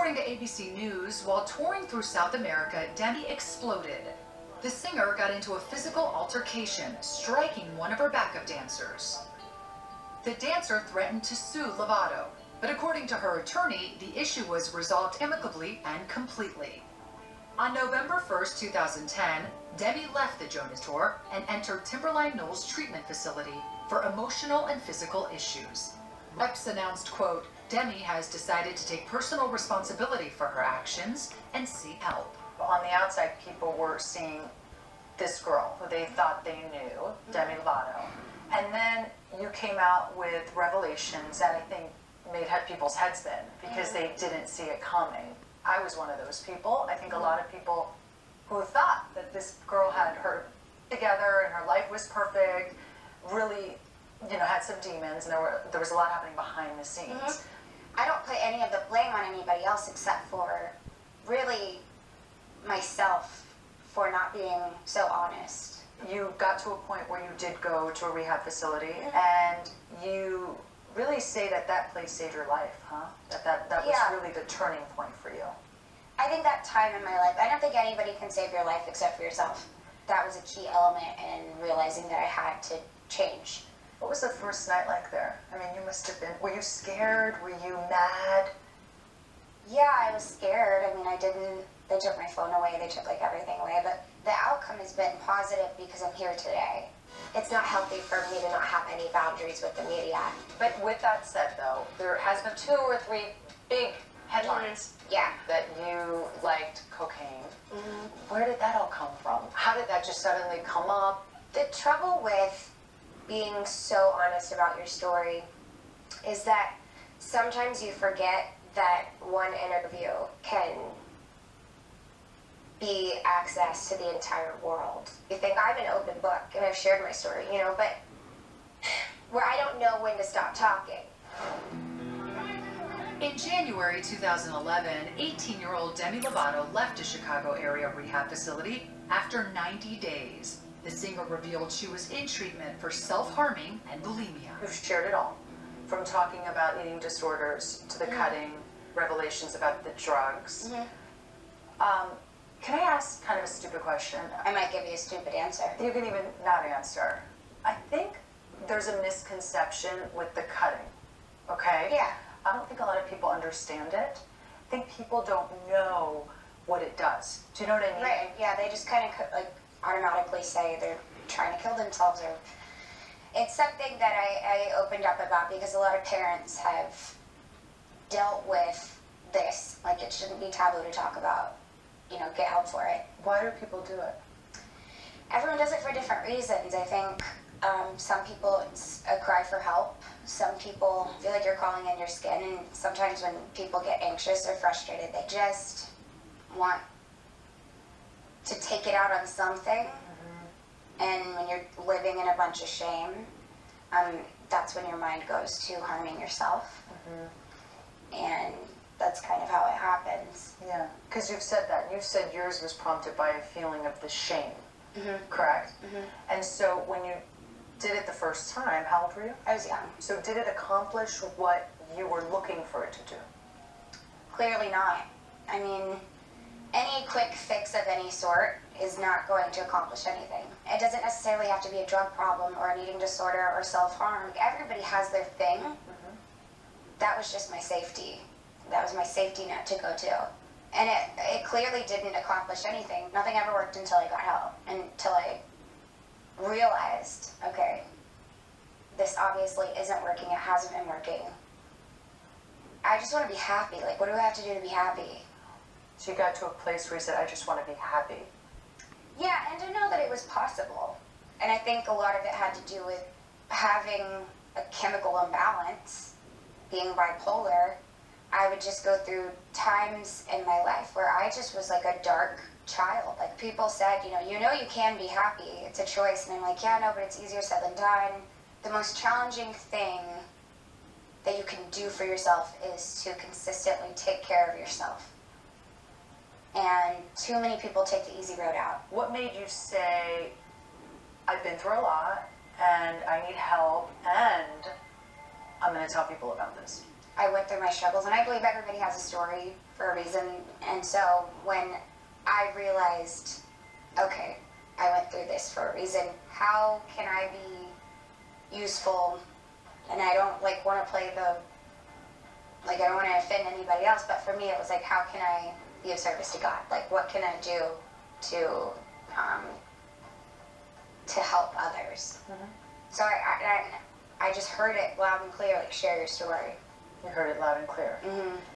According to ABC News, while touring through South America, Demi exploded. The singer got into a physical altercation, striking one of her backup dancers. The dancer threatened to sue Lovato, but according to her attorney, the issue was resolved amicably and completely. On November 1st, 2010, Demi left the Jonas Tour and entered Timberline Knolls treatment facility for emotional and physical issues. X announced, quote, Demi has decided to take personal responsibility for her actions and seek help. On the outside, people were seeing this girl who they thought they knew, Demi Lovato. And then you came out with revelations that I think made people's heads spin because they didn't see it coming. I was one of those people. I think a lot of people who thought that this girl had her together and her life was perfect, really, had some demons, and there was a lot happening behind the scenes. I don't put any of the blame on anybody else except for really myself for not being so honest. You got to a point where you did go to a rehab facility, and you really say that place saved your life, huh? That was really the turning point for you. I think that time in my life, I don't think anybody can save your life except for yourself. That was a key element in realizing that I had to change. What was the first night like there? I mean, you must have been, were you scared? Were you mad? Yeah, I was scared. I mean, they took my phone away, they took like everything away, but the outcome has been positive because I'm here today. It's not healthy for me to not have any boundaries with the media. But with that said, though, there has been 2 or 3 big headlines that you liked cocaine. Where did that all come from? How did that just suddenly come up? The trouble with being so honest about your story is that sometimes you forget that one interview can be access to the entire world. You think I'm an open book and I've shared my story, but where I don't know when to stop talking. In January 2011, 18-year-old Demi Lovato left a Chicago area rehab facility after 90 days. The singer revealed she was in treatment for self-harming and bulimia. You've shared it all, from talking about eating disorders to the cutting, revelations about the drugs. Can I ask kind of a stupid question? I might give you a stupid answer. You can even not answer. I think there's a misconception with the cutting, okay? Yeah. I don't think a lot of people understand it. I think people don't know what it does. Do you know what I mean? Right, yeah, they just kind of like automatically say they're trying to kill themselves, or it's something that I opened up about because a lot of parents have dealt with this. Like, it shouldn't be taboo to talk about, get help for it. Why do people do it? Everyone does it for different reasons. I think some people, it's a cry for help. Some people feel like you're crawling in your skin, and sometimes when people get anxious or frustrated, they just want to take it out on something. And when you're living in a bunch of shame, that's when your mind goes to harming yourself. And that's kind of how it happens. Yeah, because you've said that. You've said yours was prompted by a feeling of the shame, correct? And so when you did it the first time, how old were you? I was young. So did it accomplish what you were looking for it to do? Clearly not. I mean, any quick fix of any sort is not going to accomplish anything. It doesn't necessarily have to be a drug problem or an eating disorder or self-harm. Everybody has their thing. That was just my safety. That was my safety net to go to. And it clearly didn't accomplish anything. Nothing ever worked until I got help, until I realized, okay, this obviously isn't working, it hasn't been working. I just want to be happy. Like, what do I have to do to be happy? So you got to a place where you said, I just want to be happy. Yeah, and to know that it was possible. And I think a lot of it had to do with having a chemical imbalance, being bipolar. I would just go through times in my life where I just was like a dark child. Like, people said, you can be happy, it's a choice. And I'm like, yeah, no, but it's easier said than done. The most challenging thing that you can do for yourself is to consistently take care of yourself. And too many people take the easy road out. What made you say, I've been through a lot, and I need help, and I'm going to tell people about this? I went through my struggles, and I believe everybody has a story for a reason. And so when I realized, okay, I went through this for a reason, how can I be useful? And I don't like want to play the, like, I don't want to offend anybody else, but for me it was like, how can I be of service to God? Like, what can I do to help others? So I just heard it loud and clear, like, share your story. You heard it loud and clear.